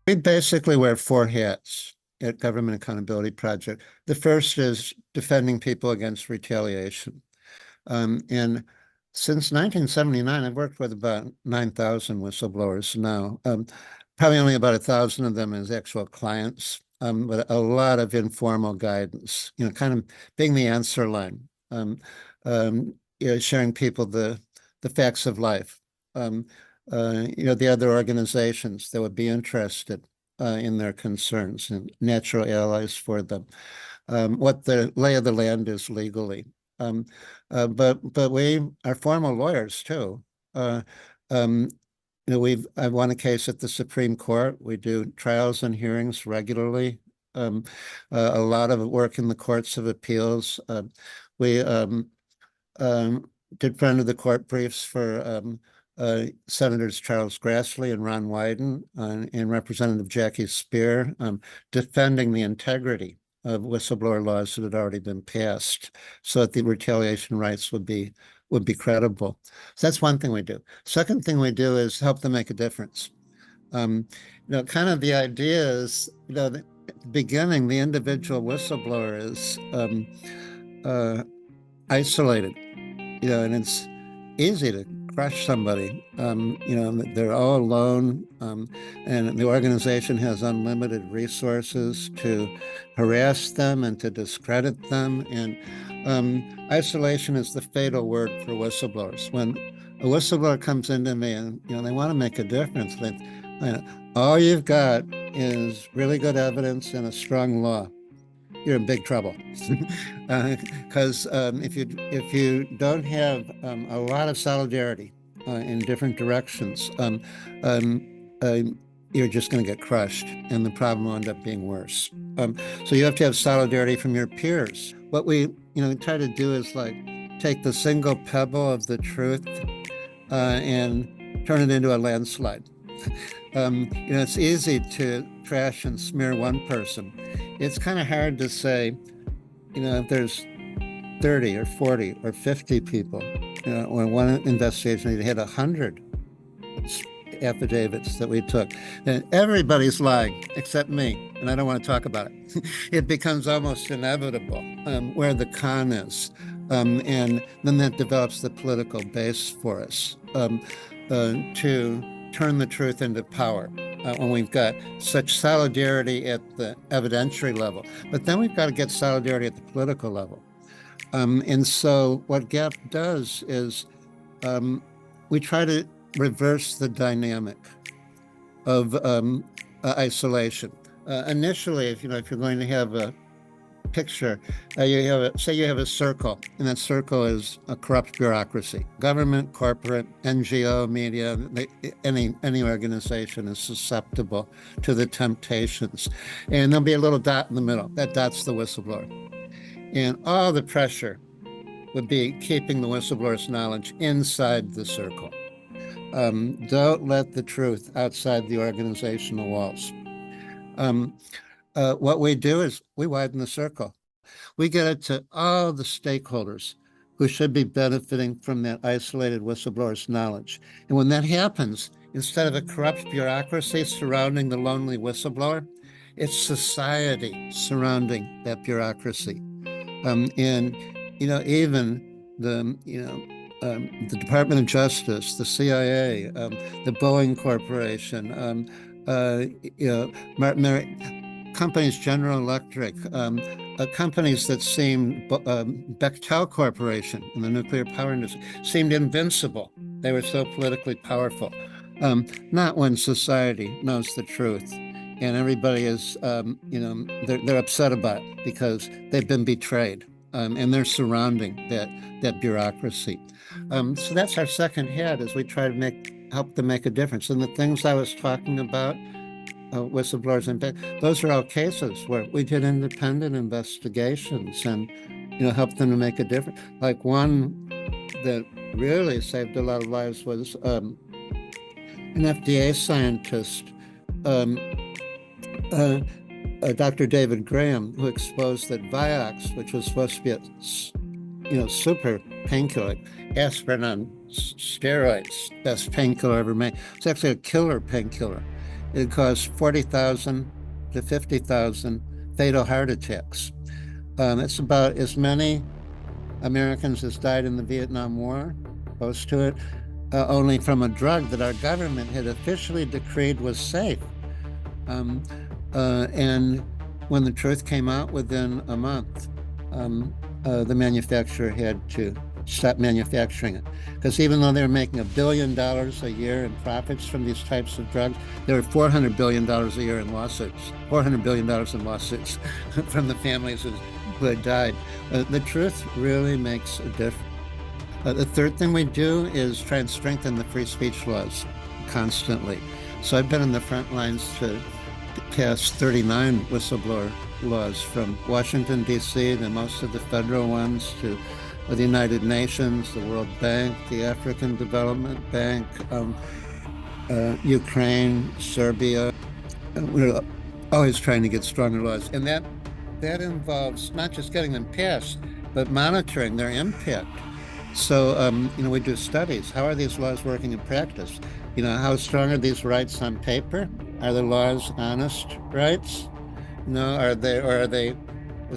We basically wear four hats at Government Accountability Project. The first is defending people against retaliation. And since 1979, I've worked with about 9,000 whistleblowers now. Probably only about 1,000 of them as actual clients, but a lot of informal guidance, kind of being the answer line, sharing people the facts of life. The other organizations that would be interested in their concerns and natural allies for them, what the lay of the land is legally. But we are formal lawyers too. Um, I've won a case at the Supreme Court. We do trials and hearings regularly. A lot of work in the courts of appeals. We did front of the court briefs for Senators Charles Grassley and Ron Wyden and Representative Jackie Speer, defending the integrity of whistleblower laws that had already been passed so that the retaliation rights would be credible. So that's one thing we do. Second thing we do is help them make a difference. Kind of the idea is, at the beginning, the individual whistleblower is isolated, and it's easy to crush somebody. They're all alone, and the organization has unlimited resources to harass them and to discredit them. And isolation is the fatal word for whistleblowers. When a whistleblower comes into me and they want to make a difference, all you've got is really good evidence and a strong law. You're in big trouble, because if you don't have a lot of solidarity in different directions, you're just going to get crushed, and the problem will end up being worse. So you have to have solidarity from your peers. What we try to do is take the single pebble of the truth and turn it into a landslide. It's easy to trash and smear one person. It's kind of hard to say, if there's 30 or 40 or 50 people, or one investigation, you had 100 affidavits that we took, and everybody's lying except me, and I don't want to talk about it. It becomes almost inevitable where the con is, and then that develops the political base for us to turn the truth into power when we've got such solidarity at the evidentiary level. But then we've got to get solidarity at the political level. And so what GAP does is we try to reverse the dynamic of isolation. Initially, if you're going to have a picture, say you have a circle, and that circle is a corrupt bureaucracy. Government, corporate, NGO, media, any organization is susceptible to the temptations. And there'll be a little dot in the middle. That dot's the whistleblower. And all the pressure would be keeping the whistleblower's knowledge inside the circle. Don't let the truth outside the organizational walls. What we do is we widen the circle. We get it to all the stakeholders who should be benefiting from that isolated whistleblower's knowledge. And when that happens, instead of a corrupt bureaucracy surrounding the lonely whistleblower, it's society surrounding that bureaucracy. And even the Department of Justice, the CIA, the Boeing Corporation, companies, General Electric, companies that seemed, Bechtel Corporation in the nuclear power industry, seemed invincible. They were so politically powerful. Not when society knows the truth. And everybody is, they're upset about it because they've been betrayed, and they're surrounding that bureaucracy. So that's our second head, as we try to help them make a difference. And the things I was talking about, whistleblowers, and those are all cases where we did independent investigations and helped them to make a difference. Like one that really saved a lot of lives was an FDA scientist, Dr. David Graham, who exposed that Vioxx, which was supposed to be a super painkiller, aspirin on steroids, best painkiller ever made. It's actually a killer painkiller. it caused 40,000 to 50,000 fatal heart attacks. It's about as many Americans as died in the Vietnam War, close to it, only from a drug that our government had officially decreed was safe. Um, and when the truth came out within a month, the manufacturer had to stop manufacturing it. Because even though they were making $1 billion a year in profits from these types of drugs, there were $400 billion a year in lawsuits, $400 billion in lawsuits from the families who had died. The truth really makes a difference. The third thing we do is try and strengthen the free speech laws constantly. So I've been in the front lines to pass 39 whistleblower laws from Washington, D.C., to most of the federal ones, to the United Nations, the World Bank, the African Development Bank, Ukraine, Serbia. We're always trying to get stronger laws. And that involves not just getting them passed, but monitoring their impact. So, we do studies. How are these laws working in practice? How strong are these rights on paper? Are the laws honest rights? Is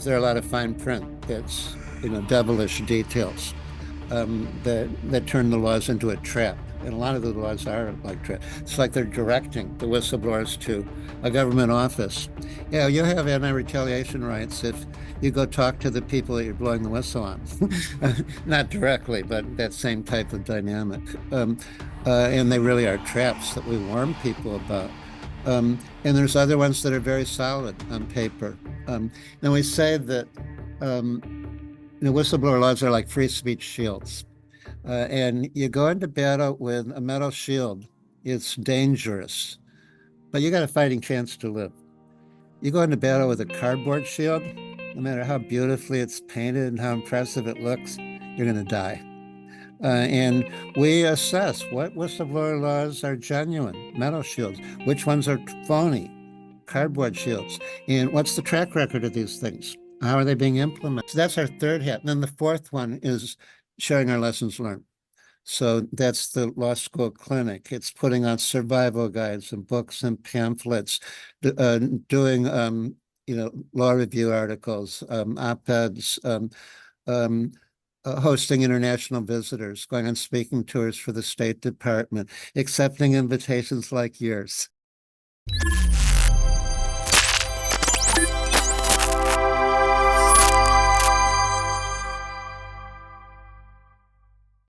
there a lot of fine print that's, devilish details that turn the laws into a trap? And a lot of the laws are like traps. It's like they're directing the whistleblowers to a government office. Yeah, you have anti-retaliation rights if you go talk to the people that you're blowing the whistle on. Not directly, but that same type of dynamic. And they really are traps that we warn people about. And there's other ones that are very solid on paper. And we say that whistleblower laws are like free speech shields. And you go into battle with a metal shield, it's dangerous, but you got a fighting chance to live. You go into battle with a cardboard shield, no matter how beautifully it's painted and how impressive it looks, you're going to die. And we assess what whistleblower laws are genuine, metal shields, which ones are phony, cardboard shields, and what's the track record of these things? How are they being implemented? So that's our third hat. And then the fourth one is sharing our lessons learned. So that's the law school clinic. It's putting on survival guides and books and pamphlets, doing law review articles, op-eds, hosting international visitors, going on speaking tours for the State Department, accepting invitations like yours.